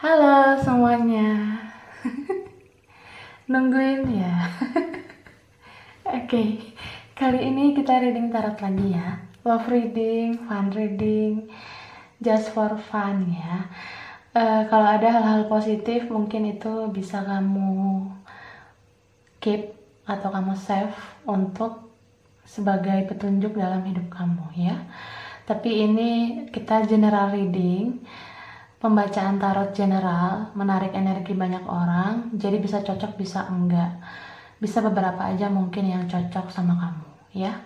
Halo semuanya, nungguin ya. Oke, kali ini kita reading tarot lagi ya. Love reading, fun reading, just for fun ya. Kalau ada hal-hal positif mungkin itu bisa kamu keep atau kamu save untuk sebagai petunjuk dalam hidup kamu ya. Tapi ini kita general reading, pembacaan tarot general, menarik energi banyak orang, jadi bisa cocok bisa enggak, bisa beberapa aja mungkin yang cocok sama kamu ya.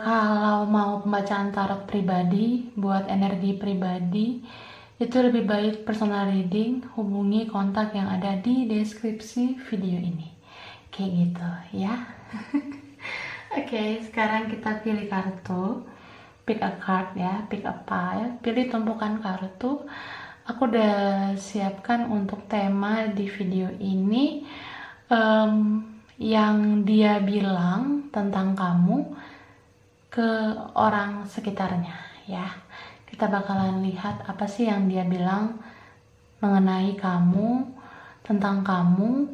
Kalau mau pembacaan tarot pribadi buat energi pribadi itu lebih baik personal reading, hubungi kontak yang ada di deskripsi video ini kayak gitu ya. Oke, sekarang kita pilih kartu. Pick a card ya, pick a pile, pilih tumpukan kartu. Aku udah siapkan untuk tema di video ini yang dia bilang tentang kamu ke orang sekitarnya ya. Kita bakalan lihat apa sih yang dia bilang mengenai kamu, tentang kamu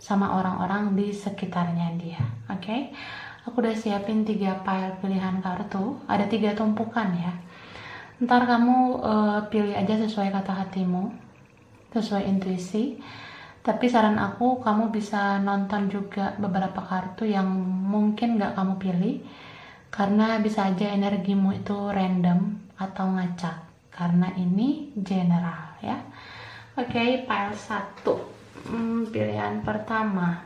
sama orang-orang di sekitarnya dia. Oke? Aku udah siapin 3 pile pilihan kartu, ada 3 tumpukan ya. Ntar kamu pilih aja sesuai kata hatimu, sesuai intuisi. Tapi saran aku, kamu bisa nonton juga beberapa kartu yang mungkin gak kamu pilih, karena bisa aja energimu itu random atau ngacak, karena ini general ya. Oke, pile 1, pilihan pertama.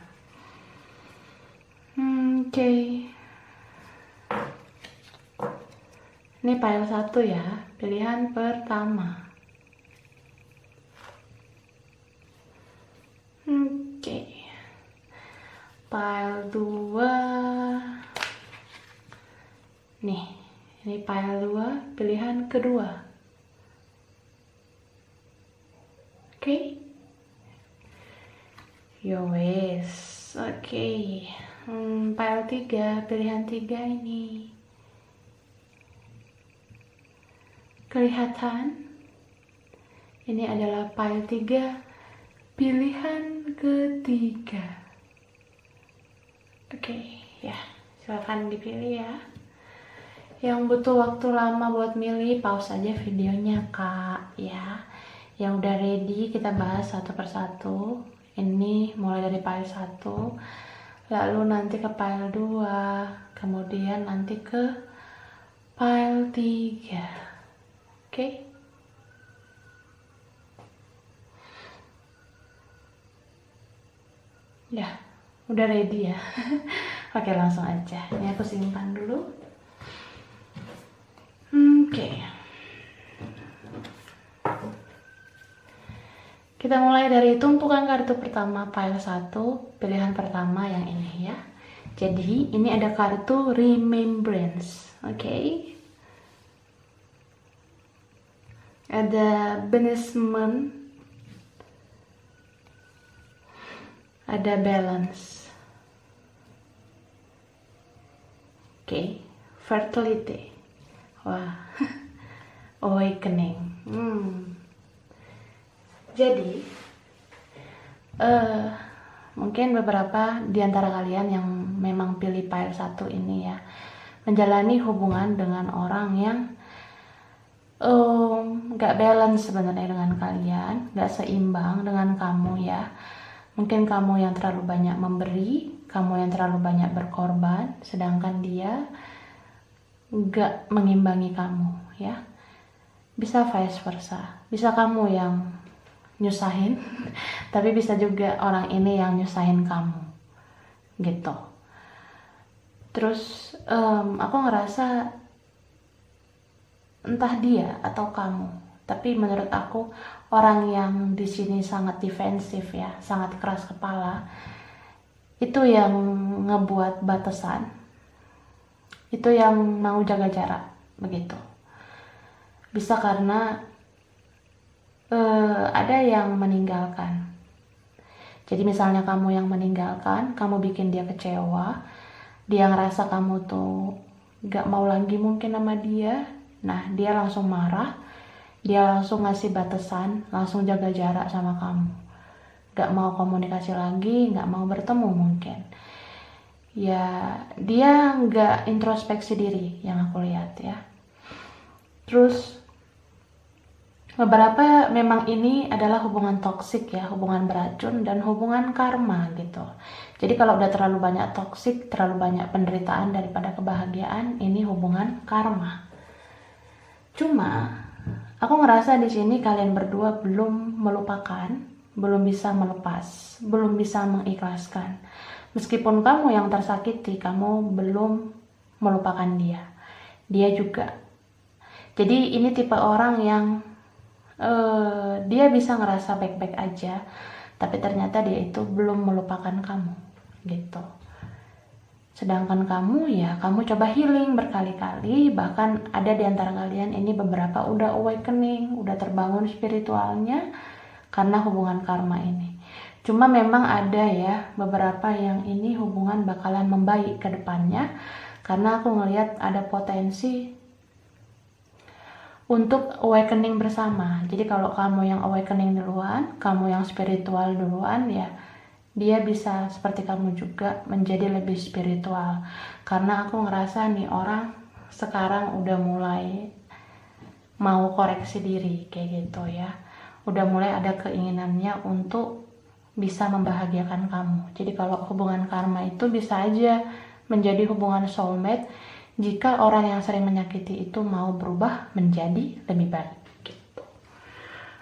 Oke. Ini pile 1 ya, pilihan pertama. Oke. Pile 2. Nih, ini pile 2, pilihan kedua. Oke. Yowes. Oke. Pile 3, pilihan 3 ini. Kelihatan? Ini adalah pile 3, pilihan ketiga. Oke, ya. Silakan dipilih ya. Yang butuh waktu lama buat milih, pause aja videonya, Kak, ya. Yang udah ready, kita bahas satu persatu. Ini mulai dari pile 1, lalu nanti ke pile 2, kemudian nanti ke pile 3. Oke? Ya, udah ready ya. Oke, langsung aja. Ini aku simpan dulu. Oke. Kita mulai dari tumpukan kartu pertama, pile 1, pilihan pertama yang ini ya. Jadi, ini ada kartu Remembrance. Oke. Ada Banishment, ada Balance. Oke. Fertility. Wah. Awakening. Jadi, mungkin beberapa di antara kalian yang memang pilih pile 1 ini ya, menjalani hubungan dengan orang yang gak balance sebenarnya dengan kalian, gak seimbang dengan kamu ya. Mungkin kamu yang terlalu banyak memberi, kamu yang terlalu banyak berkorban, sedangkan dia gak mengimbangi kamu ya. Bisa vice versa, bisa kamu yang nyusahin tapi bisa juga orang ini yang nyusahin kamu gitu. Terus aku ngerasa entah dia atau kamu, tapi menurut aku orang yang di sini sangat defensif ya, sangat keras kepala, itu yang ngebuat batasan, itu yang mau jaga jarak begitu. Bisa karena ada yang meninggalkan. Jadi misalnya kamu yang meninggalkan, kamu bikin dia kecewa, dia ngerasa kamu tuh gak mau lagi mungkin sama dia, nah dia langsung marah, Dia langsung ngasih batasan, langsung jaga jarak sama kamu. Gak mau komunikasi lagi, gak mau bertemu mungkin. Ya, dia gak introspeksi diri yang aku lihat ya. Terus, beberapa memang ini adalah hubungan toksik ya, hubungan beracun dan hubungan karma gitu. Jadi kalau udah terlalu banyak toksik, terlalu banyak penderitaan daripada kebahagiaan, ini hubungan karma. Cuma aku ngerasa di sini kalian berdua belum melupakan, belum bisa melepas, belum bisa mengikhlaskan. Meskipun kamu yang tersakiti, kamu belum melupakan dia. Dia juga. Jadi ini tipe orang yang dia bisa ngerasa baik-baik aja, tapi ternyata dia itu belum melupakan kamu gitu. Sedangkan kamu ya, kamu coba healing berkali-kali, bahkan ada di antara kalian ini beberapa udah awakening, udah terbangun spiritualnya karena hubungan karma ini. Cuma memang ada ya beberapa yang ini hubungan bakalan membaik ke depannya, karena aku ngelihat ada potensi untuk awakening bersama. Jadi kalau kamu yang awakening duluan, kamu yang spiritual duluan ya, dia bisa seperti kamu juga menjadi lebih spiritual. Karena aku ngerasa nih orang sekarang udah mulai mau koreksi diri kayak gitu ya. Udah mulai ada keinginannya untuk bisa membahagiakan kamu. Jadi kalau hubungan karma itu bisa aja menjadi hubungan soulmate jika orang yang sering menyakiti itu mau berubah menjadi lebih baik gitu.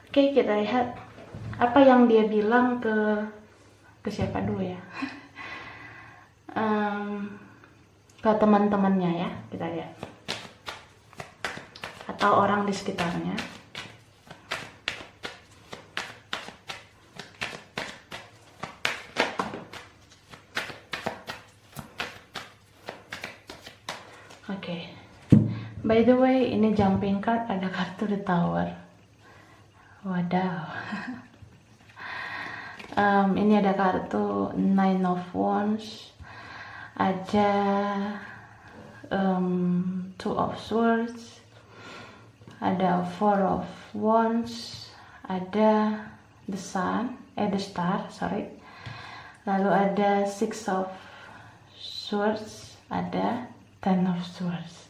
Oke, kita lihat apa yang dia bilang ke siapa dulu ya. Ke teman-temannya ya, kita lihat, atau orang di sekitarnya. Oke. By the way, ini jumping card, ada kartu The Tower. Wadaw. Ini ada kartu Nine of Wands, ada Two of Swords, ada Four of Wands, ada the Star, lalu ada Six of Swords, ada Ten of Swords.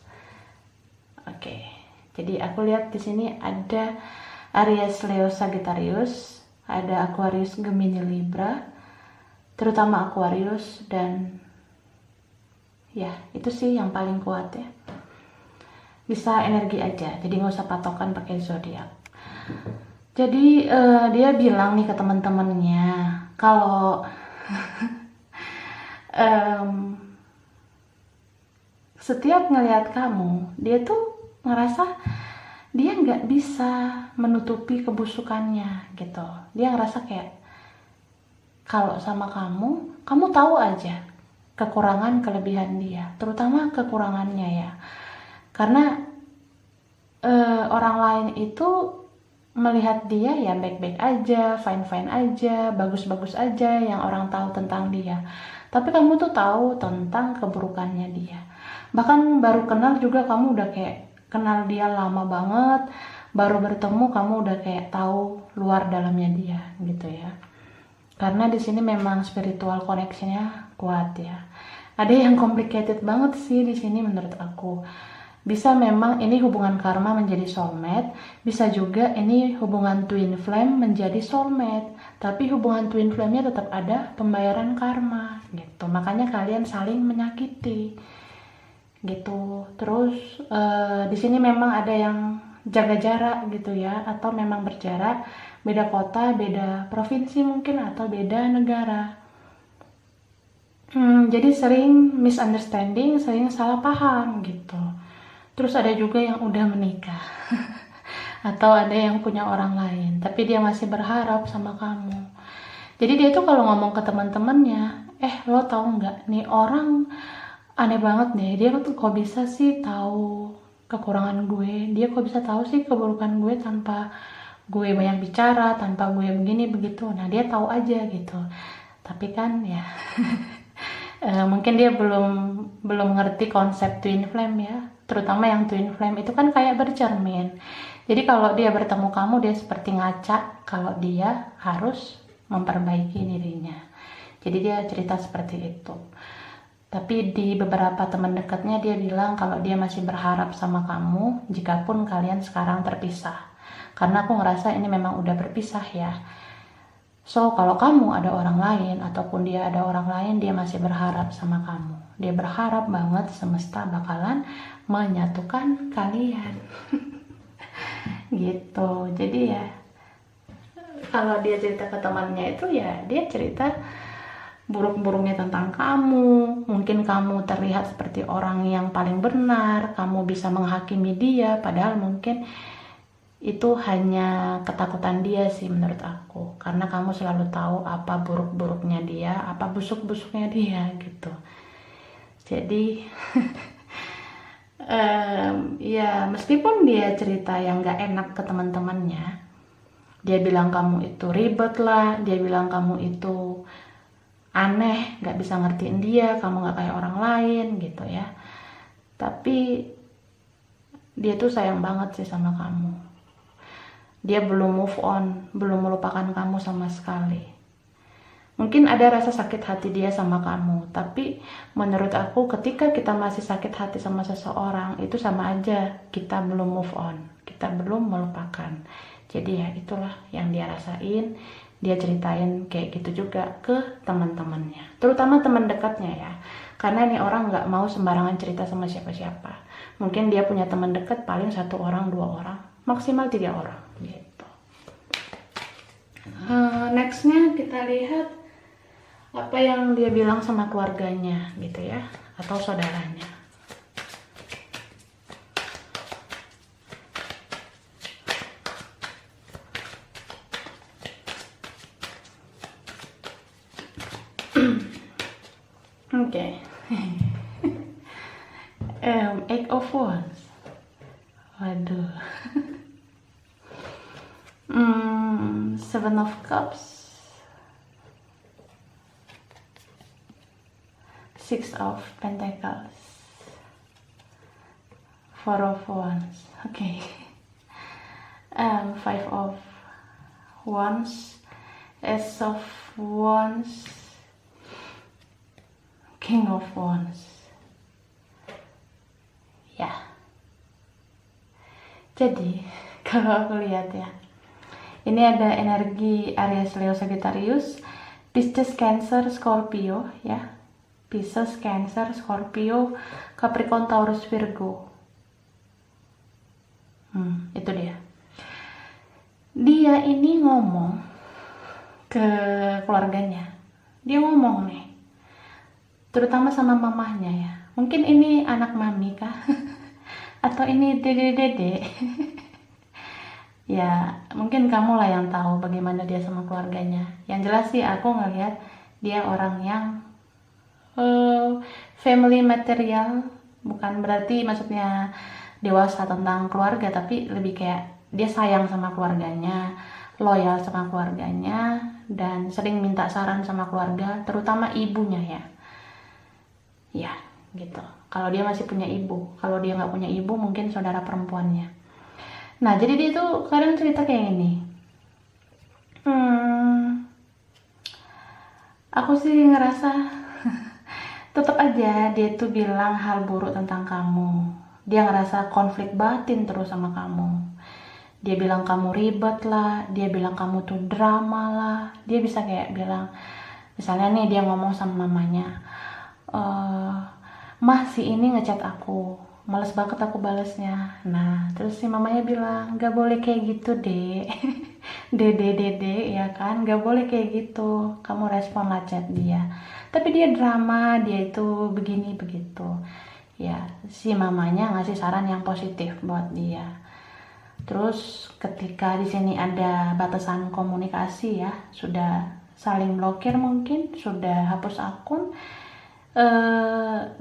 Oke, jadi aku lihat di sini ada Aries, Leo, Sagittarius, ada Aquarius, Gemini, Libra, terutama Aquarius, dan ya itu sih yang paling kuat ya. Bisa energi aja, jadi nggak usah patokan pakai zodiak. Jadi dia bilang nih ke teman-temannya kalau setiap ngelihat kamu, dia tuh ngerasa dia nggak bisa menutupi kebusukannya gitu. Dia ngerasa kayak kalau sama kamu tahu aja kekurangan kelebihan dia, terutama kekurangannya ya. Karena orang lain itu melihat dia ya baik-baik aja, fine-fine aja, bagus-bagus aja yang orang tahu tentang dia. Tapi kamu tuh tahu tentang keburukannya dia. Bahkan baru kenal juga kamu udah kayak kenal dia lama banget, baru bertemu kamu udah kayak tahu luar dalamnya dia gitu ya. Karena di sini memang spiritual connection-nya kuat ya. Ada yang complicated banget sih di sini menurut aku. Bisa memang ini hubungan karma menjadi soulmate, bisa juga ini hubungan twin flame menjadi soulmate. Tapi hubungan twin flame-nya tetap ada pembayaran karma gitu. Makanya kalian saling menyakiti gitu. Terus di sini memang ada yang jaga jarak gitu ya, atau memang berjarak, beda kota, beda provinsi mungkin, atau beda negara. Jadi sering misunderstanding, sering salah paham gitu. Terus ada juga yang udah menikah atau ada yang punya orang lain, tapi dia masih berharap sama kamu. Jadi dia tuh kalau ngomong ke teman-temannya, lo tahu nggak nih orang aneh banget deh, dia tuh kok bisa sih tahu kekurangan gue, dia kok bisa tahu sih keburukan gue tanpa gue banyak bicara, tanpa gue begini begitu. Nah dia tahu aja gitu, tapi kan ya mungkin dia belum ngerti konsep twin flame ya, terutama yang twin flame itu kan kayak bercermin. Jadi kalau dia bertemu kamu, dia seperti ngaca kalau dia harus memperbaiki dirinya. Jadi dia cerita seperti itu. Tapi di beberapa teman dekatnya dia bilang kalau dia masih berharap sama kamu jikapun kalian sekarang terpisah. Karena aku ngerasa ini memang udah berpisah ya. So, kalau kamu ada orang lain ataupun dia ada orang lain, dia masih berharap sama kamu. Dia berharap banget semesta bakalan menyatukan kalian. Gitu. Jadi ya, kalau dia cerita ke temannya itu ya dia cerita buruk-buruknya tentang kamu. Mungkin kamu terlihat seperti orang yang paling benar, kamu bisa menghakimi dia, padahal mungkin itu hanya ketakutan dia sih menurut aku, karena kamu selalu tahu apa buruk-buruknya dia, apa busuk-busuknya dia gitu. Jadi ya meskipun dia cerita yang gak enak ke teman-temannya, dia bilang kamu itu ribet lah, dia bilang kamu itu aneh, gak bisa ngertiin dia, kamu gak kayak orang lain gitu ya. Tapi dia tuh sayang banget sih sama kamu. Dia belum move on, belum melupakan kamu sama sekali. Mungkin ada rasa sakit hati dia sama kamu, tapi menurut aku ketika kita masih sakit hati sama seseorang, itu sama aja kita belum move on, kita belum melupakan. Jadi ya itulah yang dia rasain, dia ceritain kayak gitu juga ke teman-temannya, terutama teman dekatnya ya. Karena ini orang nggak mau sembarangan cerita sama siapa-siapa. Mungkin dia punya teman dekat paling 1 orang, 2 orang, maksimal 3 orang gitu. Nextnya kita lihat apa yang dia bilang sama keluarganya gitu ya, atau saudaranya. Oke. Eight of Wands. Waduh. Seven of Cups, Six of Pentacles, Four of Wands. Okay. Five of Wands, Ace of Wands, King of Wands. Ya. Jadi kalau aku lihat ya, ini ada energi Aries, Leo, Sagittarius, Pisces, Cancer, Scorpio ya. Pisces, Cancer, Scorpio, Capricorn, Taurus, Virgo. Itu dia. Dia ini ngomong ke keluarganya. Dia ngomong nih, terutama sama mamahnya ya. Mungkin ini anak mami kah? Atau ini dede-dede? Ya mungkin kamu lah yang tahu bagaimana dia sama keluarganya. Yang jelas sih aku ngelihat dia orang yang family material, bukan berarti maksudnya dewasa tentang keluarga, tapi lebih kayak dia sayang sama keluarganya, loyal sama keluarganya, dan sering minta saran sama keluarga, terutama ibunya ya. Ya gitu. Kalau dia masih punya ibu, kalau dia nggak punya ibu mungkin saudara perempuannya. Nah, jadi dia tuh kadang cerita kayak gini. Aku sih ngerasa tetap aja dia tuh bilang hal buruk tentang kamu. Dia ngerasa konflik batin terus sama kamu. Dia bilang kamu ribet lah, dia bilang kamu tuh drama lah. Dia bisa kayak bilang, misalnya nih dia ngomong sama mamanya, "Mah, si ini ngechat aku, males banget aku balesnya." Nah, terus si mamanya bilang, "Gak boleh kayak gitu, Dek." Dede ya kan, gak boleh kayak gitu. Kamu respon lah chat dia. Tapi dia drama, dia itu begini begitu. Ya, si mamanya ngasih saran yang positif buat dia. Terus ketika di sini ada batasan komunikasi ya, sudah saling blokir mungkin, sudah hapus akun.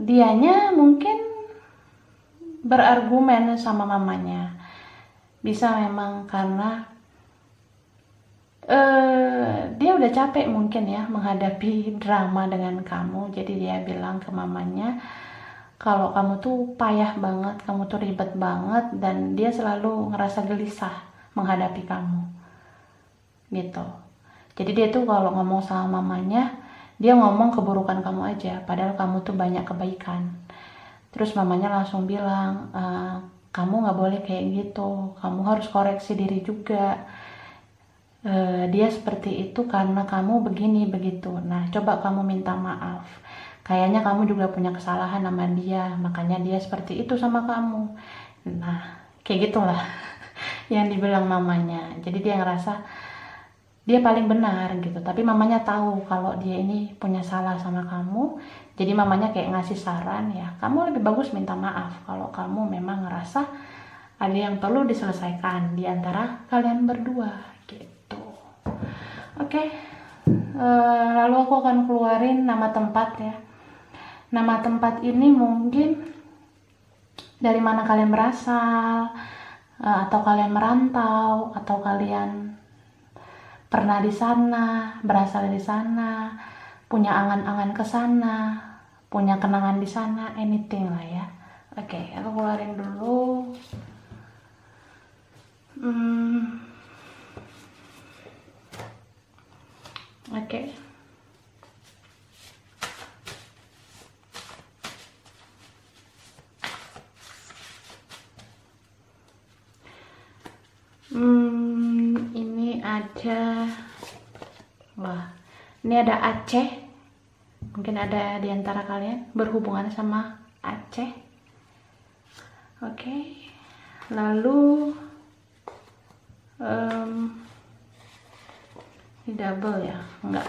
Dianya mungkin berargumen sama mamanya. Bisa memang karena dia udah capek mungkin ya menghadapi drama dengan kamu. Jadi dia bilang ke mamanya, kalau kamu tuh payah banget, kamu tuh ribet banget, dan dia selalu ngerasa gelisah menghadapi kamu gitu. Jadi dia tuh kalau ngomong sama mamanya, dia ngomong keburukan kamu aja, padahal kamu tuh banyak kebaikan. Terus mamanya langsung bilang, kamu nggak boleh kayak gitu, kamu harus koreksi diri juga. Dia seperti itu karena kamu begini begitu. Nah, coba kamu minta maaf. Kayaknya kamu juga punya kesalahan sama dia, makanya dia seperti itu sama kamu. Nah, kayak gitulah yang dibilang mamanya. Jadi dia ngerasa dia paling benar gitu, tapi mamanya tahu kalau dia ini punya salah sama kamu. Jadi mamanya kayak ngasih saran, ya kamu lebih bagus minta maaf kalau kamu memang ngerasa ada yang perlu diselesaikan di antara kalian berdua gitu. Oke. Lalu aku akan keluarin nama tempat ya. Nama tempat ini mungkin dari mana kalian berasal, atau kalian merantau, atau kalian pernah di sana, berasal dari sana, punya angan-angan ke sana, punya kenangan di sana, anything lah ya. Oke, aku keluarin dulu. Oke. Ini ada, wah, ini ada Aceh. Mungkin ada di antara kalian berhubungan sama Aceh. Oke. Lalu ini double ya? Enggak.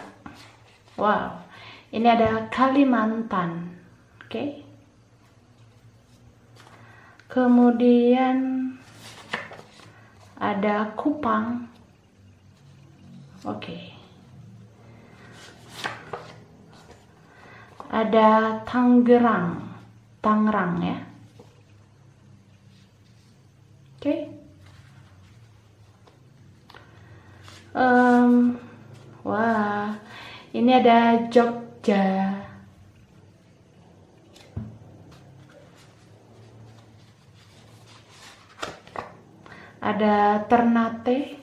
Wow. Ini ada Kalimantan. Oke. Kemudian ada Kupang. Oke. Ada Tangerang ya. Oke. Wah, ini ada Jogja. Ada Ternate.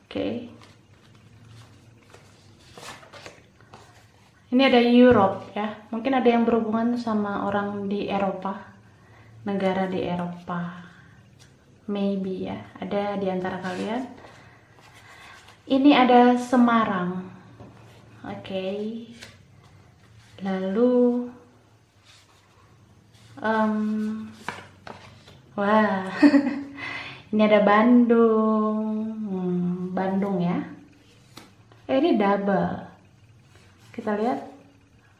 Oke. Ini ada Europe ya. Mungkin ada yang berhubungan sama orang di Eropa. Negara di Eropa. Maybe ya. Ada di antara kalian. Ini ada Semarang. Oke. Lalu wah. Ini ada Bandung. Bandung ya. Ini double. Kita lihat.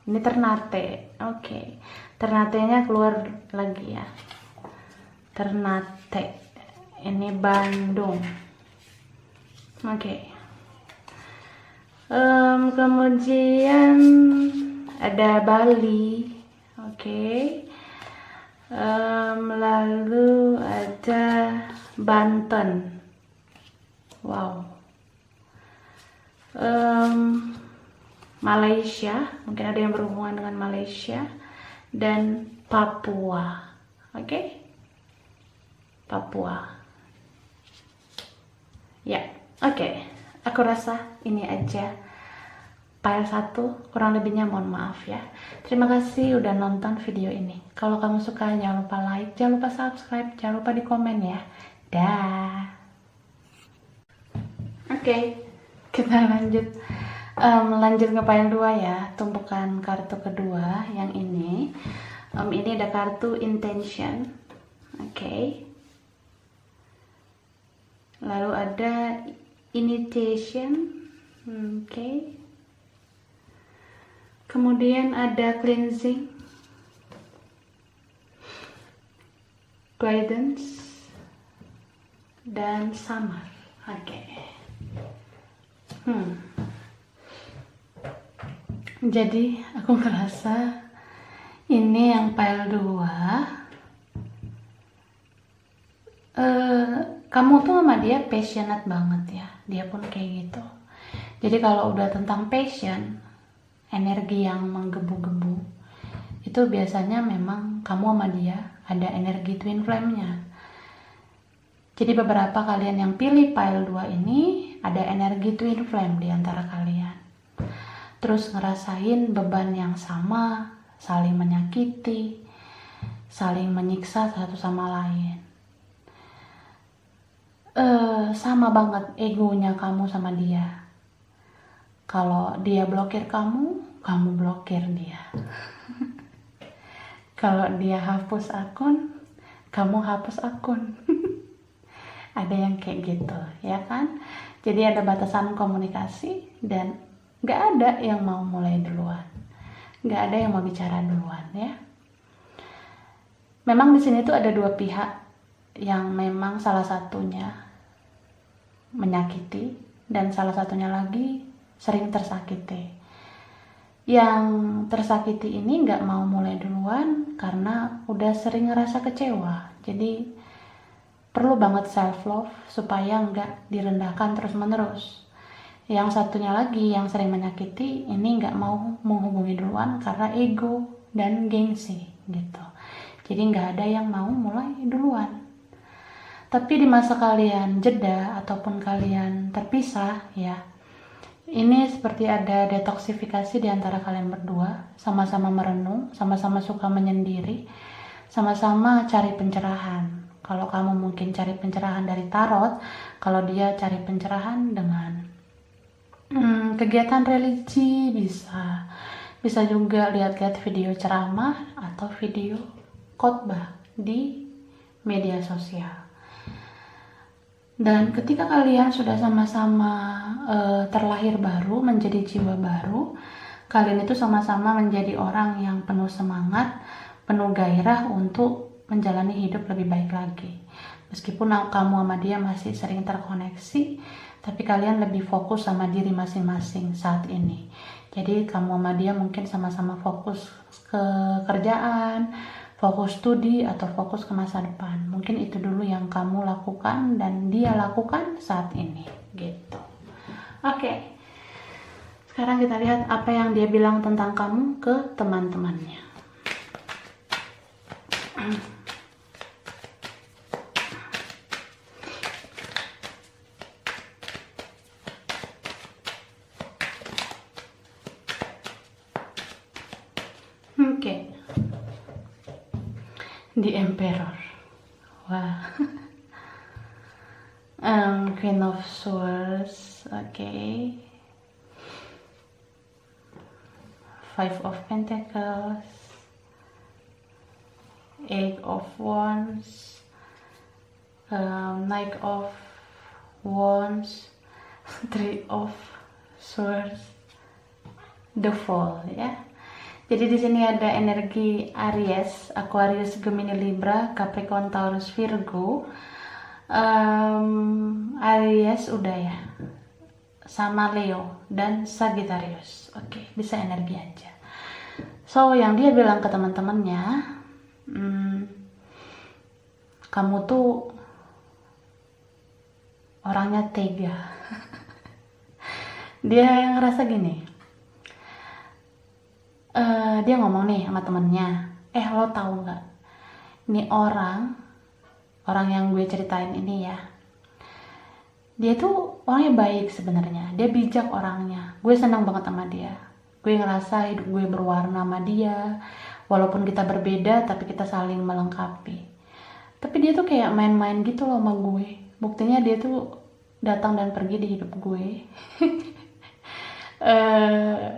Ini Ternate. Oke. Ternate-nya keluar lagi ya. Ternate. Ini Bandung. Oke. Kemudian ada Bali. Oke. Lalu ada Banten. Wow. Malaysia, mungkin ada yang berhubungan dengan Malaysia, dan Papua. Oke. Papua. Ya, oke. Aku rasa ini aja file 1, kurang lebihnya mohon maaf ya. Terima kasih udah nonton video ini. Kalau kamu suka jangan lupa like, jangan lupa subscribe, jangan lupa di komen ya. Dah. Oke, kita lanjut ke file 2 ya, tumpukan kartu kedua yang ini. Ini ada kartu intention. Oke. Lalu ada initiation. Oke. Kemudian ada cleansing, guidance, dan summer. Oke. Jadi aku ngerasa ini yang file 2. Kamu tuh sama dia passionate banget ya. Dia pun kayak gitu. Jadi kalau udah tentang passion, energi yang menggebu-gebu, itu biasanya memang kamu sama dia ada energi twin flame-nya. Jadi beberapa kalian yang pilih pile 2 ini ada energi twin flame di antara kalian. Terus ngerasain beban yang sama, saling menyakiti, saling menyiksa satu sama lain. Sama banget egonya kamu sama dia. Kalau dia blokir kamu, kamu blokir dia. Kalau dia hapus akun, kamu hapus akun. Ada yang kayak gitu, ya kan? Jadi ada batasan komunikasi dan gak ada yang mau mulai duluan, gak ada yang mau bicara duluan, ya. Memang di sini tuh ada dua pihak yang memang salah satunya menyakiti dan salah satunya lagi sering tersakiti. Yang tersakiti ini gak mau mulai duluan karena udah sering ngerasa kecewa. Jadi perlu banget self love supaya nggak direndahkan terus menerus. Yang satunya lagi yang sering menyakiti ini nggak mau menghubungi duluan karena ego dan gengsi gitu. Jadi nggak ada yang mau mulai duluan. Tapi di masa kalian jeda ataupun kalian terpisah ya, ini seperti ada detoksifikasi di antara kalian berdua, sama-sama merenung, sama-sama suka menyendiri, sama-sama cari pencerahan. Kalau kamu mungkin cari pencerahan dari tarot, kalau dia cari pencerahan dengan kegiatan religi, bisa juga lihat-lihat video ceramah atau video khotbah di media sosial. Dan ketika kalian sudah sama-sama terlahir baru, menjadi jiwa baru, kalian itu sama-sama menjadi orang yang penuh semangat, penuh gairah untuk menjalani hidup lebih baik lagi. Meskipun kamu sama dia masih sering terkoneksi, tapi kalian lebih fokus sama diri masing-masing saat ini. Jadi kamu sama dia mungkin sama-sama fokus ke kerjaan, fokus studi, atau fokus ke masa depan. Mungkin itu dulu yang kamu lakukan dan dia lakukan saat ini gitu. Oke. Sekarang kita lihat apa yang dia bilang tentang kamu ke teman-temannya. Oke. The Emperor. Wah. Queen of Swords. Oke. Five of Pentacles. Eight of Wands. Knight of Wands. Three of Swords. The Fall, ya. Jadi di sini ada energi Aries, Aquarius, Gemini, Libra, Capricorn, Taurus, Virgo. Aries udah ya, sama Leo dan Sagittarius. Oke, bisa energi aja. So yang dia bilang ke teman-temannya, kamu tuh orangnya tega. Dia ngerasa gini. Dia ngomong nih sama temennya, lo tahu nggak, ini orang yang gue ceritain ini ya, dia tuh orangnya baik sebenarnya, dia bijak orangnya, gue senang banget sama dia, gue ngerasa hidup gue berwarna sama dia, walaupun kita berbeda tapi kita saling melengkapi. Tapi dia tuh kayak main-main gitu loh sama gue, buktinya dia tuh datang dan pergi di hidup gue.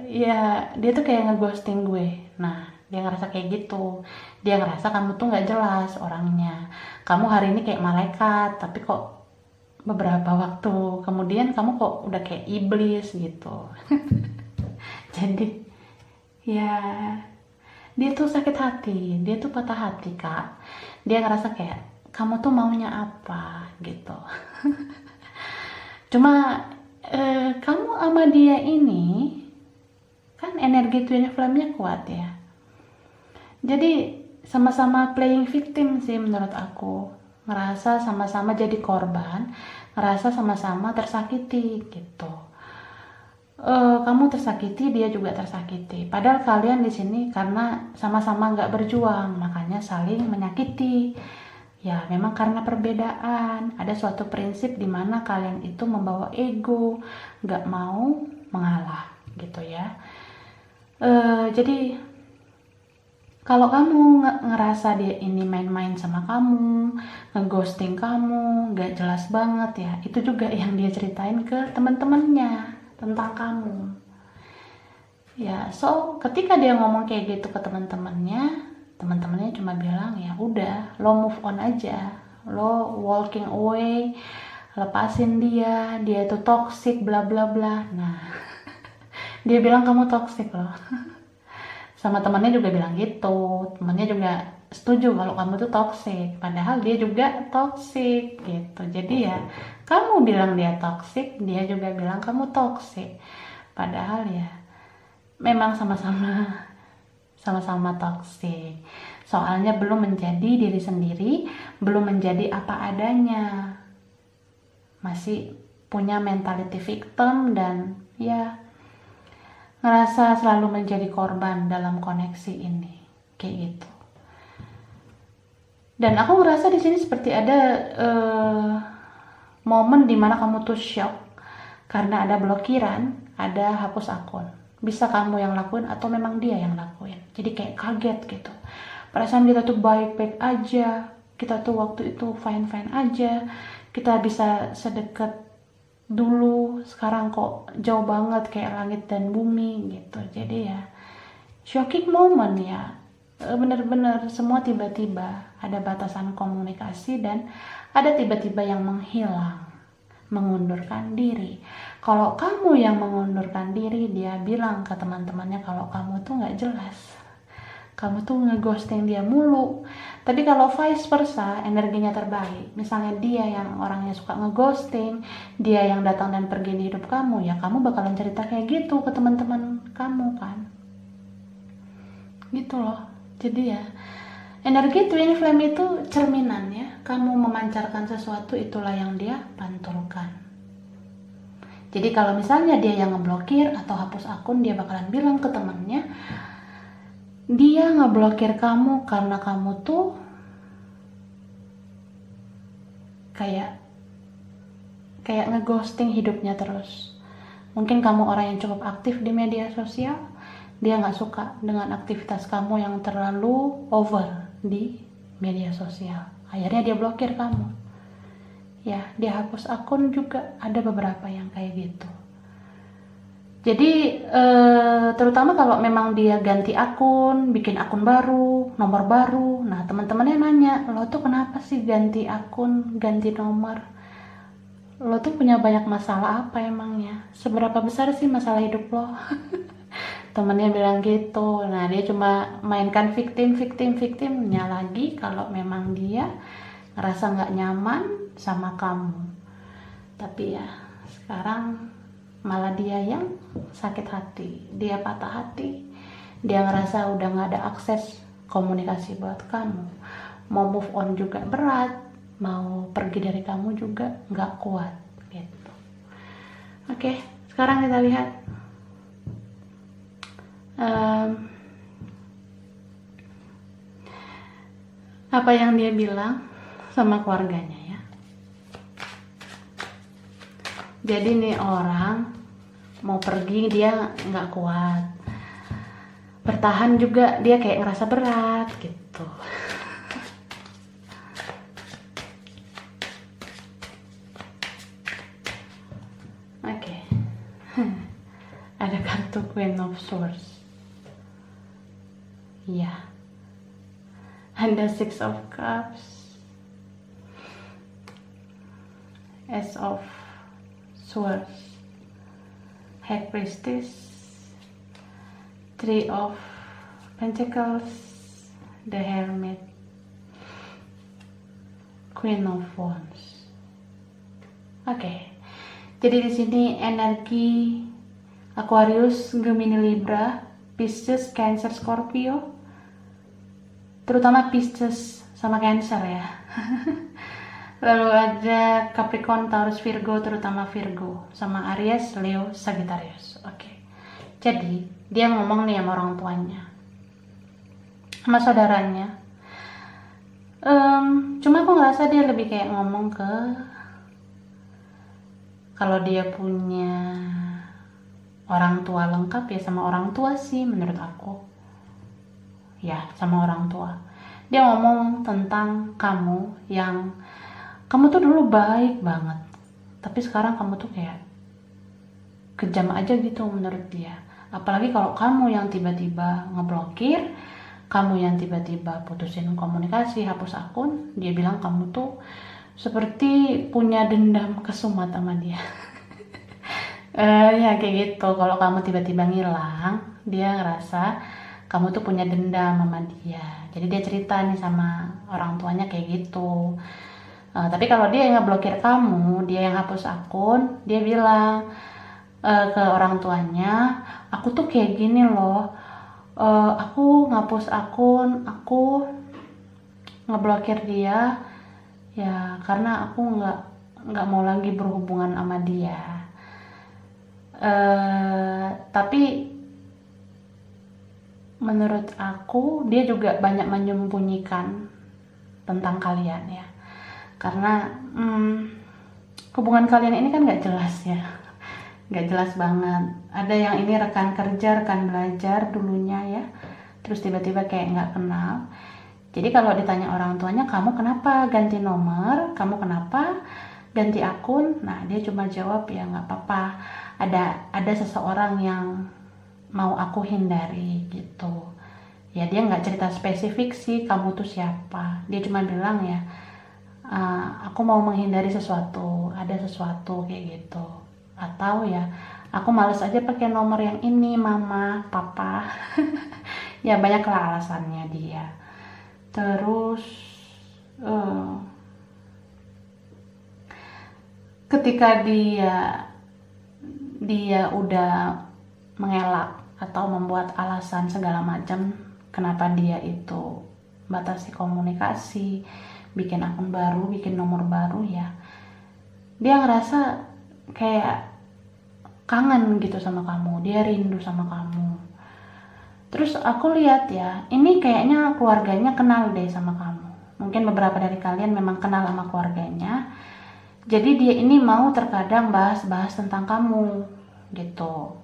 Ya dia tuh kayak ngeghosting gue. Nah dia ngerasa kayak gitu, dia ngerasa kamu tuh nggak jelas orangnya, kamu hari ini kayak malaikat tapi kok beberapa waktu kemudian kamu kok udah kayak iblis gitu. Jadi ya dia tuh sakit hati, dia tuh patah hati kak, dia ngerasa kayak kamu tuh maunya apa gitu. Cuma kamu sama dia ini kan energi twin flame-nya kuat ya, jadi sama-sama playing victim sih menurut aku, ngerasa sama-sama jadi korban, ngerasa sama-sama tersakiti gitu. kamu tersakiti, dia juga tersakiti. Padahal kalian di sini karena sama-sama nggak berjuang, makanya saling menyakiti. Ya, memang karena perbedaan. Ada suatu prinsip di mana kalian itu membawa ego, nggak mau mengalah, gitu ya. Jadi kalau kamu ngerasa dia ini main-main sama kamu, ngeghosting kamu, nggak jelas banget ya, itu juga yang dia ceritain ke teman-temannya tentang kamu. Ya, so ketika dia ngomong kayak gitu ke teman-temannya cuma bilang ya udah, lo move on aja, lo walking away, lepasin dia itu toxic bla bla bla. Nah, dia bilang kamu toxic loh. Sama temannya juga bilang gitu, temannya juga setuju kalau kamu tuh toxic, padahal dia juga toxic gitu. Jadi ya kamu bilang dia toxic, dia juga bilang kamu toxic, padahal ya memang sama-sama toxic. Soalnya belum menjadi diri sendiri, belum menjadi apa adanya, masih punya mentality victim dan ya ngerasa selalu menjadi korban dalam koneksi ini, kayak gitu. Dan aku ngerasa di sini seperti ada momen dimana kamu tuh shock karena ada blokiran, ada hapus akun. Bisa kamu yang lakuin atau memang dia yang lakuin. Jadi kayak kaget gitu. Perasaan kita tuh baik-baik aja, kita tuh waktu itu fine-fine aja, kita bisa sedekat dulu, sekarang kok jauh banget kayak langit dan bumi gitu. Jadi ya shocking moment ya, bener-bener semua tiba-tiba, ada batasan komunikasi dan ada tiba-tiba yang menghilang, mengundurkan diri. Kalau kamu yang mengundurkan diri, dia bilang ke teman-temannya kalau kamu tuh nggak jelas, kamu tuh ngeghosting dia mulu. Tapi kalau vice versa, energinya terbalik. Misalnya dia yang orangnya suka ngeghosting, dia yang datang dan pergi di hidup kamu, ya kamu bakalan cerita kayak gitu ke teman-teman kamu kan. Gitu loh. Jadi ya, energi twin flame itu cerminan ya. Kamu memancarkan sesuatu, itulah yang dia pantulkan. Jadi kalau misalnya dia yang ngeblokir atau hapus akun, dia bakalan bilang ke temannya, dia ngeblokir kamu karena kamu tuh kayak ngeghosting hidupnya terus. Mungkin kamu orang yang cukup aktif di media sosial, dia nggak suka dengan aktivitas kamu yang terlalu over di media sosial. Akhirnya dia blokir kamu. Ya, dia hapus akun juga, ada beberapa yang kayak gitu. Jadi terutama kalau memang dia ganti akun, bikin akun baru, nomor baru. Nah, teman-temannya nanya, lo tuh kenapa sih ganti akun, ganti nomor? Lo tuh punya banyak masalah apa emangnya? Seberapa besar sih masalah hidup lo? Temennya bilang gitu. Nah, dia cuma mainkan victimnya lagi kalau memang dia ngerasa nggak nyaman sama kamu. Tapi ya, sekarang malah dia yang sakit hati, dia patah hati, dia ngerasa udah gak ada akses komunikasi buat kamu, mau move on juga berat, mau pergi dari kamu juga gak kuat gitu. Oke, sekarang kita lihat apa yang dia bilang sama keluarganya ya. Jadi nih orang mau pergi, dia nggak kuat, bertahan juga dia kayak ngerasa berat gitu. Oke. Ada kartu Queen of Swords ya, ada Six of Cups, Ace of Swords, High Priestess, Three of Pentacles, The Hermit, Queen of Wands. Oke. Jadi di sini energi Aquarius, Gemini, Libra, Pisces, Cancer, Scorpio, terutama Pisces sama Cancer ya. Lalu ada Capricorn, Taurus, Virgo, terutama Virgo, sama Aries, Leo, Sagittarius. Oke. Jadi, dia ngomong nih sama orang tuanya, sama saudaranya. Cuma aku ngerasa dia lebih kayak ngomong ke kalau dia punya orang tua lengkap ya sama orang tua sih menurut aku. Ya, sama orang tua. Dia ngomong tentang kamu yang kamu tuh dulu baik banget, tapi sekarang kamu tuh kayak kejam aja gitu menurut dia. Apalagi kalau kamu yang tiba-tiba ngeblokir, kamu yang tiba-tiba putusin komunikasi, hapus akun, dia bilang kamu tuh seperti punya dendam kesumat sama dia. Ya kayak gitu. Kalau kamu tiba-tiba ngilang, dia ngerasa kamu tuh punya dendam sama dia. Jadi dia cerita nih sama orang tuanya kayak gitu. Tapi kalau dia yang ngeblokir kamu, dia yang hapus akun, dia bilang ke orang tuanya, aku tuh kayak gini loh, aku ngapus akun, aku ngeblokir dia, ya karena aku nggak mau lagi berhubungan sama dia. Tapi menurut aku dia juga banyak menyembunyikan tentang kalian ya, karena hubungan kalian ini kan nggak jelas ya, nggak jelas banget. Ada yang ini rekan kerja, rekan belajar dulunya ya, terus tiba-tiba kayak nggak kenal. Jadi kalau ditanya orang tuanya, kamu kenapa ganti nomor, kamu kenapa ganti akun, nah dia cuma jawab ya nggak apa-apa, ada seseorang yang mau aku hindari gitu ya. Dia nggak cerita spesifik sih kamu tuh siapa, dia cuma bilang ya, aku mau menghindari sesuatu, ada sesuatu kayak gitu, atau ya aku males aja pakai nomor yang ini mama papa. Ya banyaklah alasannya dia. Terus ketika dia udah mengelak atau membuat alasan segala macam kenapa dia itu batasi komunikasi, bikin akun baru, bikin nomor baru ya, dia ngerasa kayak kangen gitu sama kamu, dia rindu sama kamu. Terus aku lihat ya, ini kayaknya keluarganya kenal deh sama kamu. Mungkin beberapa dari kalian memang kenal sama keluarganya. Jadi dia ini mau terkadang bahas-bahas tentang kamu gitu.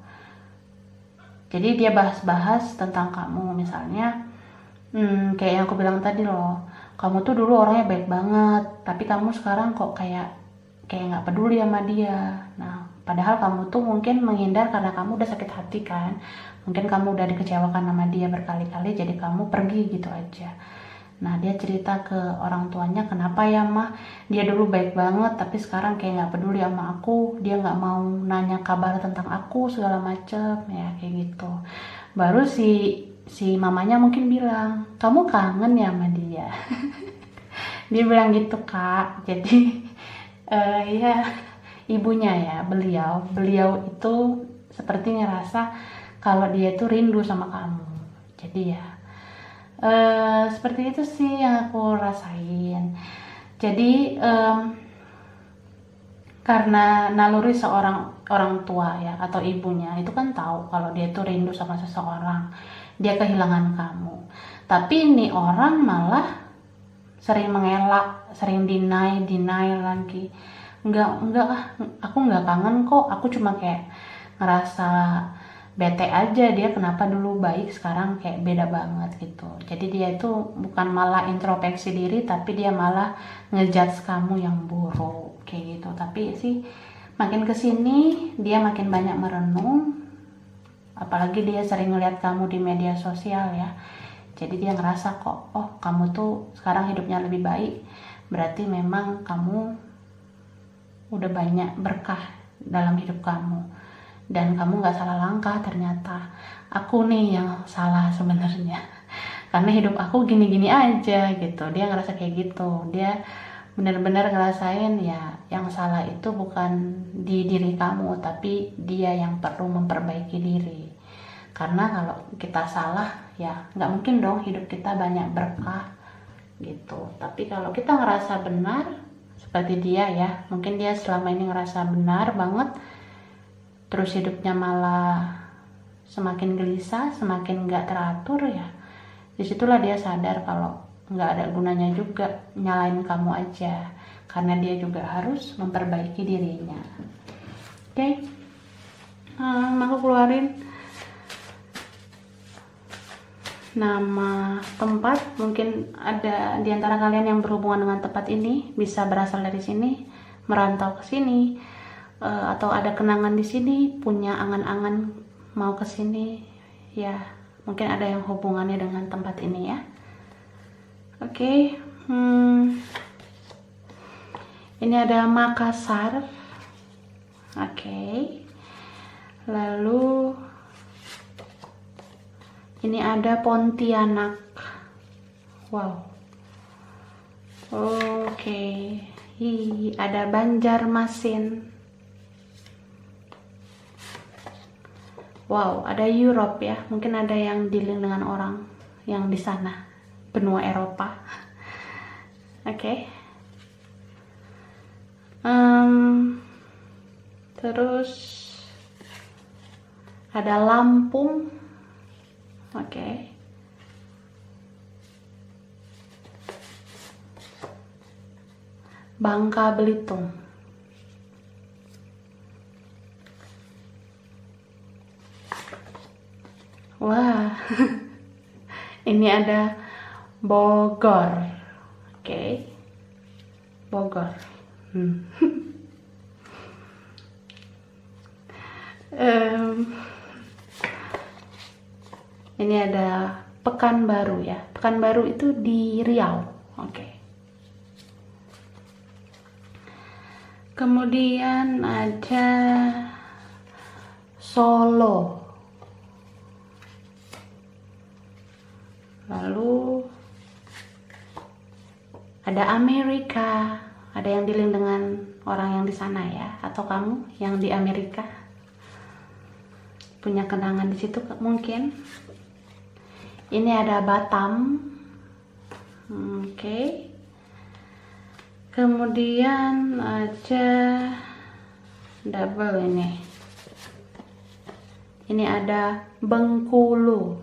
Jadi dia bahas-bahas tentang kamu, misalnya kayak yang aku bilang tadi loh, kamu tuh dulu orangnya baik banget, tapi kamu sekarang kok kayak nggak peduli sama dia. Nah, padahal kamu tuh mungkin menghindar karena kamu udah sakit hati kan, mungkin kamu udah dikecewakan sama dia berkali-kali, jadi kamu pergi gitu aja. Nah, dia cerita ke orang tuanya, kenapa ya mah, dia dulu baik banget tapi sekarang kayak nggak peduli sama aku, dia nggak mau nanya kabar tentang aku segala macem ya, kayak gitu. Baru si mamanya mungkin bilang, kamu kangen ya sama dia. Dia bilang gitu kak. Jadi ya ibunya ya, beliau itu seperti ngerasa kalau dia itu rindu sama kamu. Jadi ya seperti itu sih yang aku rasain. Jadi karena naluri seorang orang tua ya atau ibunya itu kan tahu kalau dia itu rindu sama seseorang, dia kehilangan kamu. Tapi ini orang malah sering mengelak, sering deny lagi. Enggak, aku nggak kangen kok, aku cuma kayak ngerasa bete aja, dia kenapa dulu baik sekarang kayak beda banget gitu. Jadi dia itu bukan malah introspeksi diri, tapi dia malah ngejudge kamu yang buruk kayak gitu. Tapi sih makin kesini dia makin banyak merenung, apalagi dia sering ngeliat kamu di media sosial ya. Jadi dia ngerasa kok, oh kamu tuh sekarang hidupnya lebih baik, berarti memang kamu udah banyak berkah dalam hidup kamu, dan kamu nggak salah langkah. Ternyata aku nih yang salah sebenarnya, karena hidup aku gini-gini aja gitu. Dia ngerasa kayak gitu. Dia benar-benar ngerasain ya yang salah itu bukan di diri kamu, tapi dia yang perlu memperbaiki diri. Karena kalau kita salah ya nggak mungkin dong hidup kita banyak berkah gitu. Tapi kalau kita ngerasa benar, seperti dia ya. Mungkin dia selama ini ngerasa benar banget, terus hidupnya malah semakin gelisah, semakin nggak teratur ya. Disitulah dia sadar kalau nggak ada gunanya juga nyalain kamu aja, karena dia juga harus memperbaiki dirinya. Oke, aku keluarin nama tempat. Mungkin ada di antara kalian yang berhubungan dengan tempat ini, bisa berasal dari sini, merantau ke sini, atau ada kenangan di sini, punya angan-angan mau ke sini ya. Mungkin ada yang hubungannya dengan tempat ini ya. Oke, ini ada Makassar. Oke, lalu ini ada Pontianak. Wow. Oke. Ada Banjarmasin. Wow, ada Europe ya. Mungkin ada yang dealing dengan orang yang di sana, benua Eropa. Oke. Terus ada Lampung. Oke. Bangka Belitung. Wah. Ini ada Bogor. Oke. Bogor. Ini ada Pekanbaru ya. Pekanbaru itu di Riau. Oke. Kemudian ada Solo. Lalu ada Amerika. Ada yang dealing dengan orang yang di sana ya, atau kamu yang di Amerika punya kenangan di situ mungkin. Ini ada Batam. Oke. Kemudian ada double ini. Ini ada Bengkulu.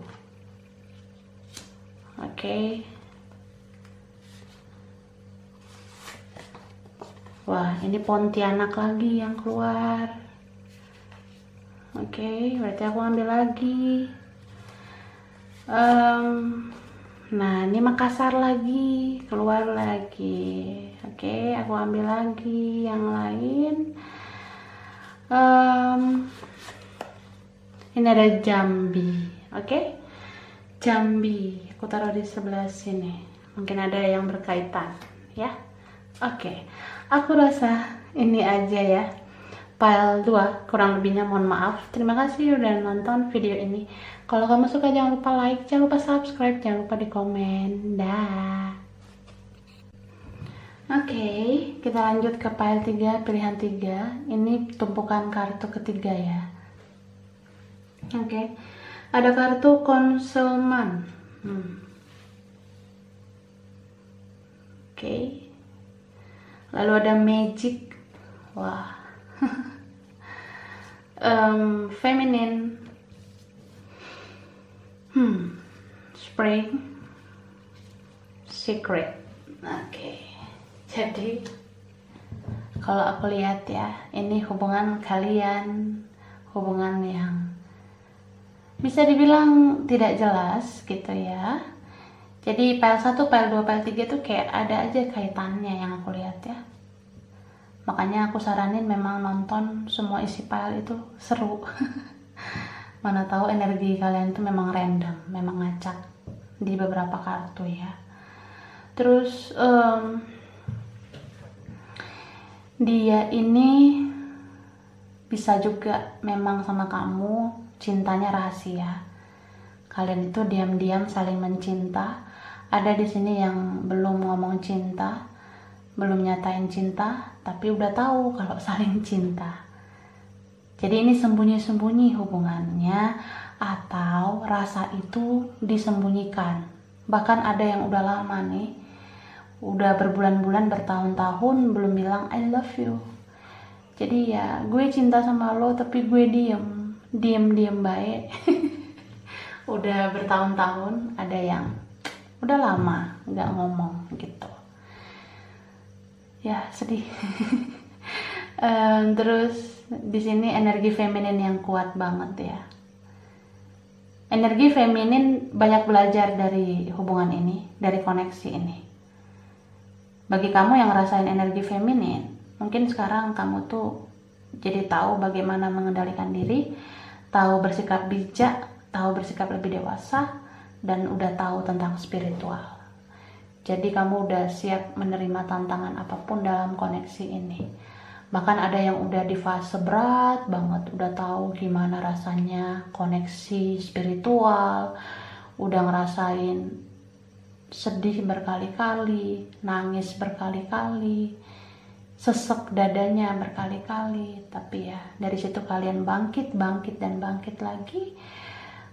Oke. Wah, ini Pontianak lagi yang keluar. Oke, berarti aku ambil lagi. Nah, ini Makassar lagi, keluar lagi. Oke, aku ambil lagi yang lain. Ini ada Jambi. Oke, Jambi. Aku taruh di sebelah sini. Mungkin ada yang berkaitan, ya. Oke, aku rasa ini aja ya. File 2, kurang lebihnya mohon maaf. Terima kasih udah nonton video ini. Kalau kamu suka jangan lupa like, jangan lupa subscribe, jangan lupa di komen. Dah. Oke, kita lanjut ke file 3, pilihan 3. Ini tumpukan kartu ketiga ya. Oke, ada kartu konselman. Oke. Lalu ada magic. Wah. Feminine. Spring. Secret. Oke. Jadi kalau aku lihat ya, ini hubungan kalian, hubungan yang bisa dibilang tidak jelas gitu ya. Jadi file 1, file 2, file 3 tuh kayak ada aja kaitannya yang aku lihat ya. Makanya aku saranin memang nonton semua isi file itu seru. Mana tahu energi kalian itu memang random, memang ngacak di beberapa kartu ya. Terus dia ini bisa juga memang sama kamu cintanya rahasia. Kalian itu diam-diam saling mencinta. Ada di sini yang belum ngomong cinta, belum nyatain cinta, tapi udah tahu kalau saling cinta. Jadi ini sembunyi-sembunyi hubungannya, atau rasa itu disembunyikan. Bahkan ada yang udah lama nih, udah berbulan-bulan, bertahun-tahun belum bilang I love you. Jadi ya gue cinta sama lo tapi gue diem baik. Udah bertahun-tahun, ada yang udah lama nggak ngomong gitu. Ya sedih. Terus di sini energi feminin yang kuat banget ya. Energi feminin banyak belajar dari hubungan ini, dari koneksi ini. Bagi kamu yang ngerasain energi feminin, mungkin sekarang kamu tuh jadi tahu bagaimana mengendalikan diri, tahu bersikap bijak, tahu bersikap lebih dewasa, dan udah tahu tentang spiritual. Jadi kamu udah siap menerima tantangan apapun dalam koneksi ini. Bahkan ada yang udah di fase berat banget, udah tahu gimana rasanya koneksi spiritual, udah ngerasain sedih berkali-kali, nangis berkali-kali, sesek dadanya berkali-kali. Tapi ya dari situ kalian bangkit lagi,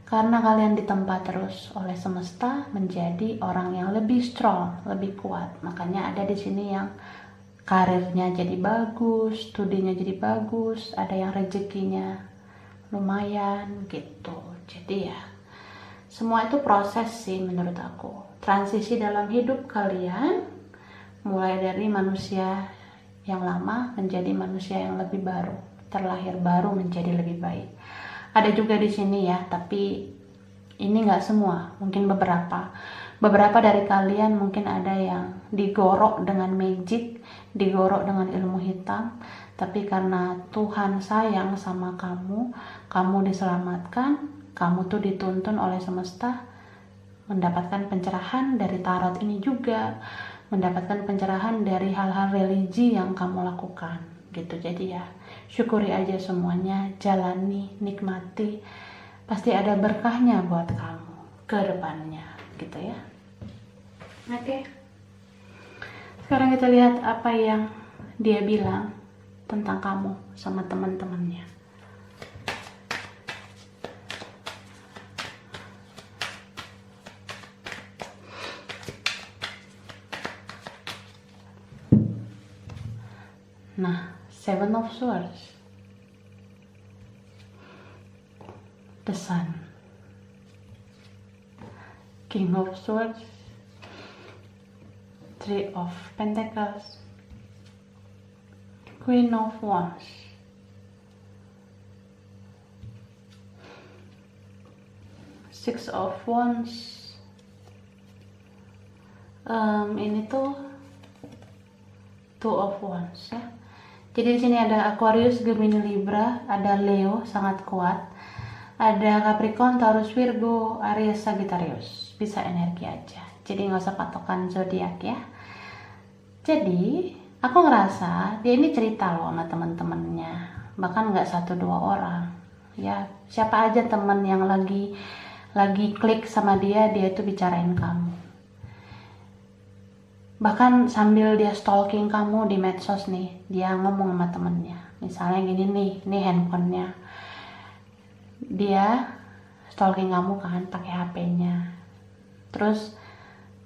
karena kalian ditempa terus oleh semesta menjadi orang yang lebih strong, lebih kuat. Makanya ada di sini yang karirnya jadi bagus, studinya jadi bagus, ada yang rezekinya lumayan gitu. Jadi ya semua itu proses sih menurut aku. Transisi dalam hidup kalian mulai dari manusia yang lama menjadi manusia yang lebih baru, terlahir baru menjadi lebih baik. Ada juga di sini ya, tapi ini nggak semua, mungkin beberapa dari kalian mungkin ada yang digorok dengan magic, digorok dengan ilmu hitam, tapi karena Tuhan sayang sama kamu, kamu diselamatkan, kamu tuh dituntun oleh semesta mendapatkan pencerahan dari tarot ini juga, mendapatkan pencerahan dari hal-hal religi yang kamu lakukan gitu. Jadi ya syukuri aja semuanya, jalani, nikmati, pasti ada berkahnya buat kamu ke depannya gitu ya. Oke. Sekarang kita lihat apa yang dia bilang tentang kamu sama teman-temannya. Nah, Seven of Swords, the Sun, King of Swords, Three of Pentacles, Queen of Wands, Six of Wands. Ini tuh Two of Wands ya. Jadi di sini ada Aquarius, Gemini, Libra, ada Leo sangat kuat, ada Capricorn, Taurus, Virgo, Aries, Sagittarius. Bisa energi aja. Jadi nggak usah patokan zodiak ya. Jadi aku ngerasa dia ini cerita loh sama teman-temannya, bahkan nggak 1-2 orang. Ya siapa aja teman yang lagi klik sama dia itu bicarain kamu. Bahkan sambil dia stalking kamu di medsos nih, dia ngomong sama temennya. Misalnya gini nih, ini handphonenya. Dia stalking kamu kan, pakai HP-nya. Terus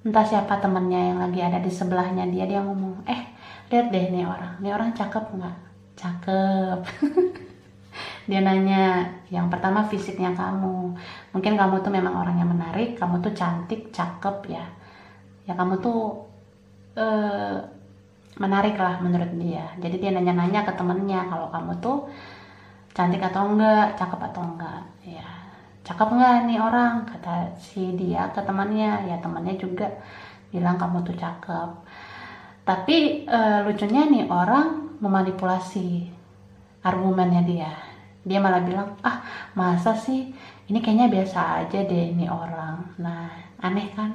entah siapa temennya yang lagi ada di sebelahnya dia ngomong, lihat deh nih orang cakep nggak? Cakep. Dia nanya, yang pertama fisiknya kamu. Mungkin kamu tuh memang orang yang menarik, kamu tuh cantik, cakep ya. Ya kamu tuh menarik lah menurut dia. Jadi dia nanya-nanya ke temennya kalau kamu tuh cantik atau enggak, cakep atau enggak. Ya cakep enggak nih orang, kata si dia ke temannya. Ya temannya juga bilang kamu tuh cakep. Tapi lucunya nih orang memanipulasi argumennya dia. Dia malah bilang, masa sih, ini kayaknya biasa aja deh ini orang. Nah aneh kan.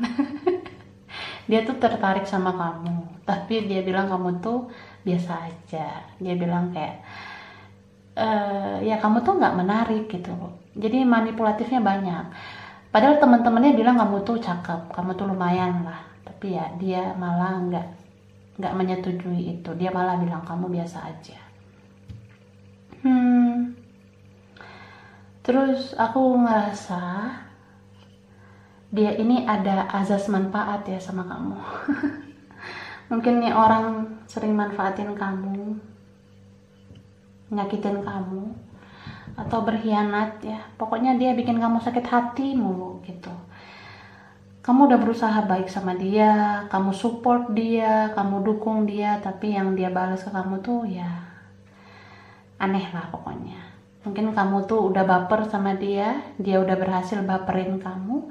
Dia tuh tertarik sama kamu, tapi dia bilang kamu tuh biasa aja. Dia bilang kayak ya kamu tuh nggak menarik gitu. Jadi manipulatifnya banyak. Padahal teman-temannya bilang kamu tuh cakep, kamu tuh lumayan lah. Tapi ya dia malah nggak menyetujui itu. Dia malah bilang kamu biasa aja. Terus aku ngerasa dia ini ada azas manfaat ya sama kamu. Mungkin nih orang sering manfaatin kamu, nyakitin kamu, atau berkhianat ya. Pokoknya dia bikin kamu sakit hati mulu gitu. Kamu udah berusaha baik sama dia, kamu support dia, kamu dukung dia, tapi yang dia balas ke kamu tuh ya aneh lah pokoknya. Mungkin kamu tuh udah baper sama dia, dia udah berhasil baperin kamu,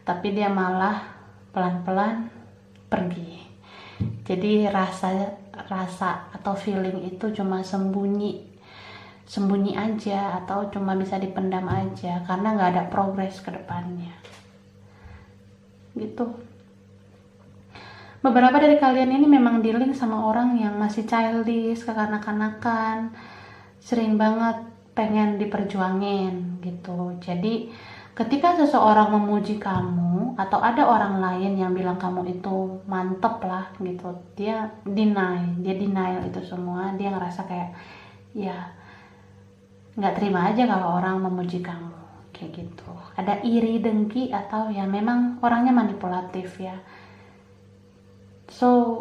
tapi dia malah pelan-pelan pergi. Jadi rasa atau feeling itu cuma sembunyi aja, atau cuma bisa dipendam aja karena nggak ada progres ke depannya gitu. Beberapa dari kalian ini memang dealing sama orang yang masih childish, kekanak-kanakan, sering banget pengen diperjuangin gitu. Jadi ketika seseorang memuji kamu atau ada orang lain yang bilang kamu itu mantep lah gitu, dia denial itu semua. Dia ngerasa kayak ya nggak terima aja kalau orang memuji kamu kayak gitu. Ada iri, dengki, atau ya memang orangnya manipulatif ya. So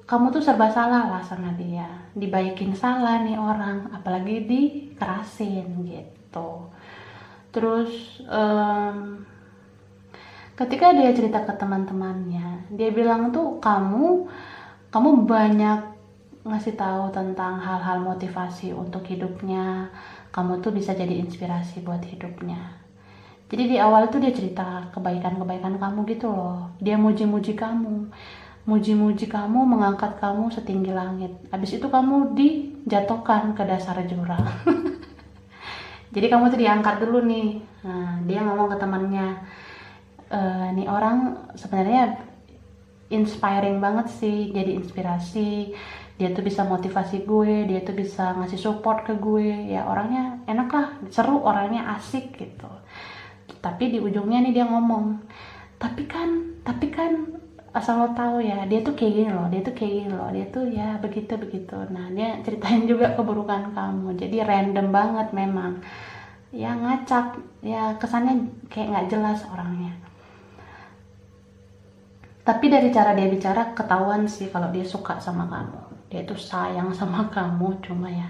kamu tuh serba salah lah sama dia, dibaikin salah nih orang, apalagi dikerasin gitu. Terus ketika dia cerita ke teman-temannya, dia bilang tuh kamu banyak ngasih tahu tentang hal-hal motivasi untuk hidupnya, kamu tuh bisa jadi inspirasi buat hidupnya. Jadi di awal tuh dia cerita kebaikan-kebaikan kamu gitu loh, dia muji-muji kamu, mengangkat kamu setinggi langit. Habis itu kamu dijatuhkan ke dasar jurang. Jadi kamu tuh diangkat dulu nih. Nah, dia ngomong ke temannya, nih orang sebenarnya inspiring banget sih, jadi inspirasi. Dia tuh bisa motivasi gue, dia tuh bisa ngasih support ke gue. Ya orangnya enak lah, seru, orangnya asik gitu. Tapi di ujungnya nih dia ngomong, tapi kan asal lo tahu ya, dia tuh kayak gini loh, dia tuh ya begitu. Nah, dia ceritain juga keburukan kamu. Jadi random banget memang. Ya ngacak, ya kesannya kayak nggak jelas orangnya. Tapi dari cara dia bicara ketahuan sih kalau dia suka sama kamu. Dia tuh sayang sama kamu, cuma ya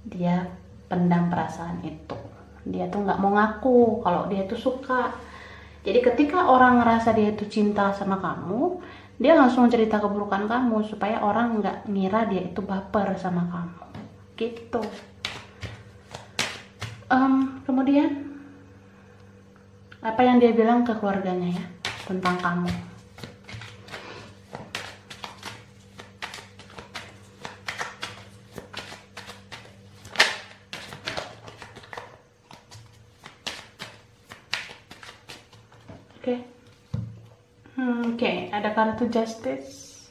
dia pendam perasaan itu. Dia tuh nggak mau ngaku kalau dia tuh suka. Jadi ketika orang ngerasa dia tuh cinta sama kamu, dia langsung cerita keburukan kamu supaya orang nggak ngira dia itu baper sama kamu gitu. Kemudian apa yang dia bilang ke keluarganya ya tentang kamu? Oke, ada kartu Justice,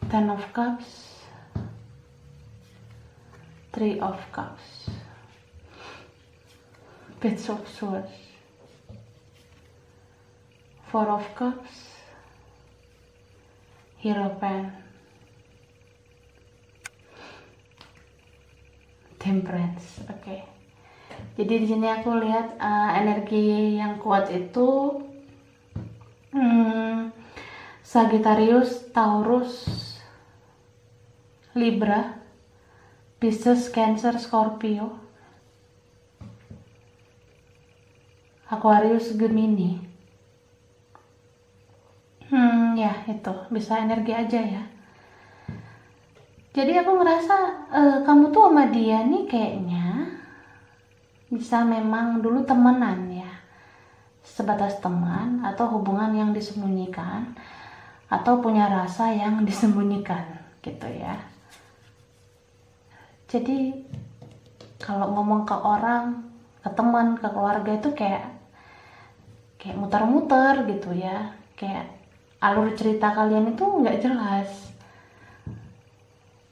Ten of Cups, Three of Cups, Page of Swords, Four of Cups, Hierophant, Temperance. Oke. Jadi di sini aku lihat energi yang kuat itu Sagittarius, Taurus, Libra, Pisces, Cancer, Scorpio, Aquarius, Gemini. Ya itu bisa energi aja ya. Jadi aku ngerasa kamu tuh sama dia nih kayaknya bisa memang dulu temenan ya, sebatas teman atau hubungan yang disembunyikan atau punya rasa yang disembunyikan gitu ya. Jadi kalau ngomong ke orang, ke teman, ke keluarga itu kayak muter-muter gitu ya, kayak alur cerita kalian itu nggak jelas.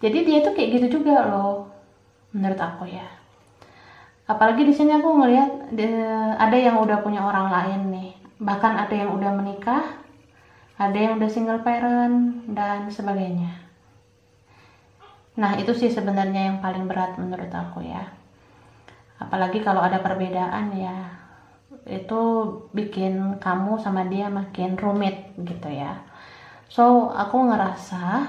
Jadi dia tuh kayak gitu juga loh menurut aku ya. Apalagi di sini aku ngelihat ada yang udah punya orang lain nih, bahkan ada yang udah menikah, ada yang udah single parent dan sebagainya. Nah itu sih sebenarnya yang paling berat menurut aku ya. Apalagi kalau ada perbedaan ya, itu bikin kamu sama dia makin rumit gitu ya. So aku ngerasa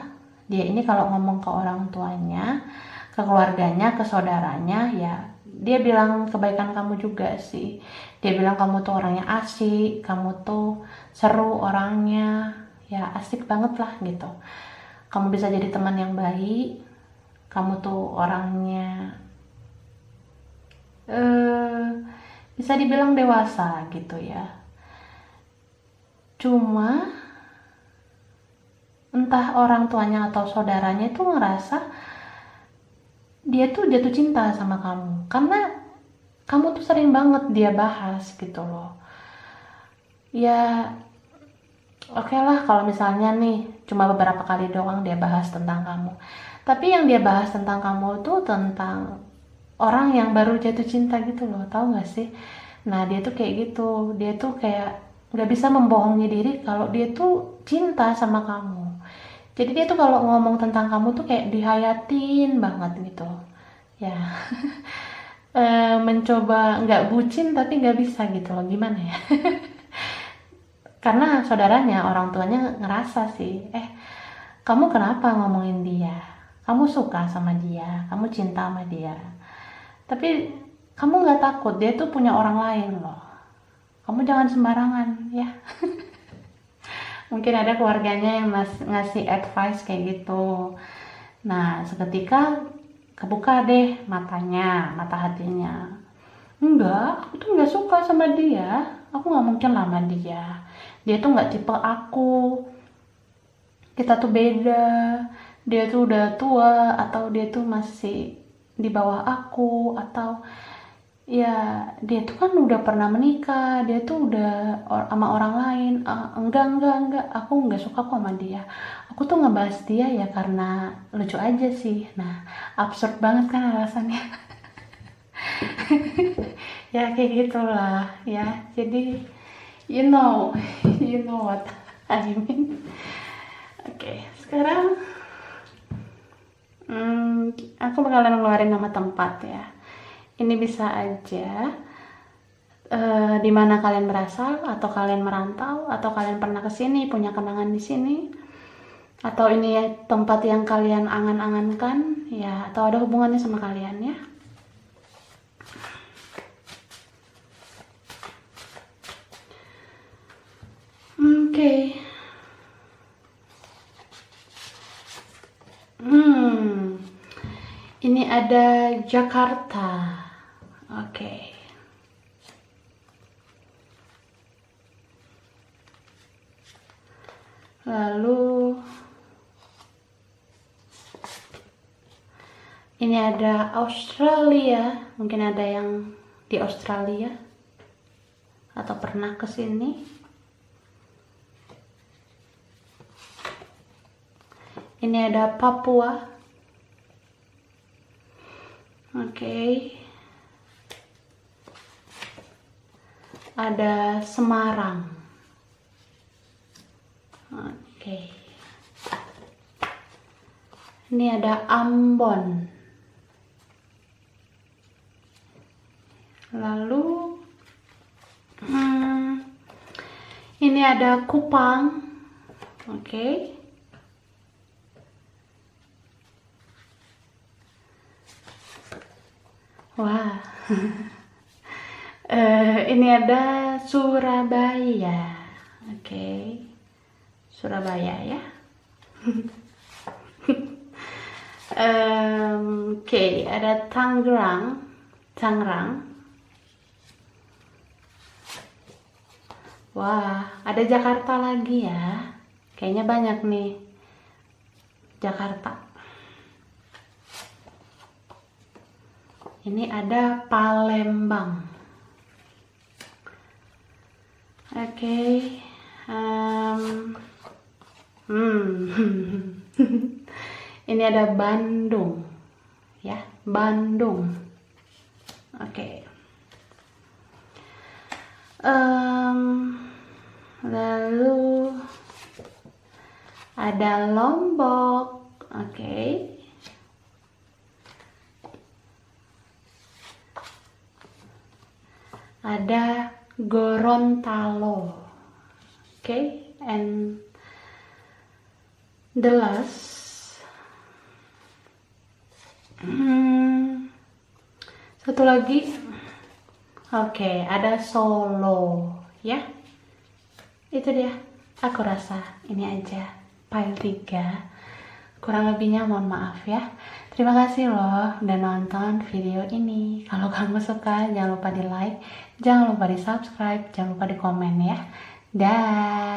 dia ini kalau ngomong ke orang tuanya, ke keluarganya, ke saudaranya, ya dia bilang kebaikan kamu juga sih. Dia bilang kamu tuh orangnya asik, kamu tuh seru orangnya, ya asik banget lah gitu. Kamu bisa jadi teman yang baik, kamu tuh orangnya bisa dibilang dewasa gitu ya. Cuma entah orang tuanya atau saudaranya itu ngerasa dia tuh jatuh cinta sama kamu karena kamu tuh sering banget dia bahas gitu loh. Ya oke lah kalau misalnya nih cuma beberapa kali doang dia bahas tentang kamu, tapi yang dia bahas tentang kamu tuh tentang orang yang baru jatuh cinta gitu loh, tahu gak sih? Nah dia tuh kayak gitu, dia tuh kayak gak bisa membohongi diri kalau dia tuh cinta sama kamu. Jadi dia tuh kalau ngomong tentang kamu tuh kayak dihayatin banget gitu ya. Mencoba nggak bucin tapi nggak bisa gitu loh, gimana ya. Karena saudaranya, orang tuanya ngerasa sih, kamu kenapa ngomongin dia, kamu suka sama dia, kamu cinta sama dia, tapi kamu nggak takut dia tuh punya orang lain loh, kamu jangan sembarangan ya. Mungkin ada keluarganya yang ngasih advice kayak gitu. Nah seketika kebuka deh matanya, mata hatinya. Enggak, aku tuh nggak suka sama dia, aku nggak mungkin lama dia tuh nggak tipe aku, kita tuh beda, dia tuh udah tua atau dia tuh masih di bawah aku, atau ya dia tuh kan udah pernah menikah, dia tuh udah sama orang lain. Enggak, aku nggak suka kok sama dia, aku tuh ngebahas dia ya karena lucu aja sih. Nah absurd banget kan alasannya. Ya kayak gitulah ya, jadi you know you know what I mean. Oke, sekarang aku bakalan ngeluarin nama tempat ya. Ini bisa aja di mana kalian berasal, atau kalian merantau, atau kalian pernah kesini punya kenangan di sini, atau ini ya tempat yang kalian angan-angankan ya, atau ada hubungannya sama kalian ya. Oke. Ini ada Jakarta. Oke. Lalu ini ada Australia. Mungkin ada yang di Australia atau pernah ke sini. Ini ada Papua. Oke. Ada Semarang. Oke. Ini ada Ambon. Lalu ini ada Kupang. Oke. Wah. Ini ada Surabaya. Oke. Surabaya ya. Oke, ada Tangerang. Wah, ada Jakarta lagi ya. Kayaknya banyak nih Jakarta. Ini ada Palembang. Oke. Ini ada Bandung. Ya, Bandung. Oke. Lalu ada Lombok. Oke. Ada Gorontalo. Okay, and the last, satu lagi, oke, ada Solo, ya. Itu dia, aku rasa ini aja file 3. Kurang lebihnya mohon maaf ya. Terima kasih loh udah nonton video ini. Kalau kamu suka, jangan lupa di like, jangan lupa di subscribe, jangan lupa di komen ya. Dah.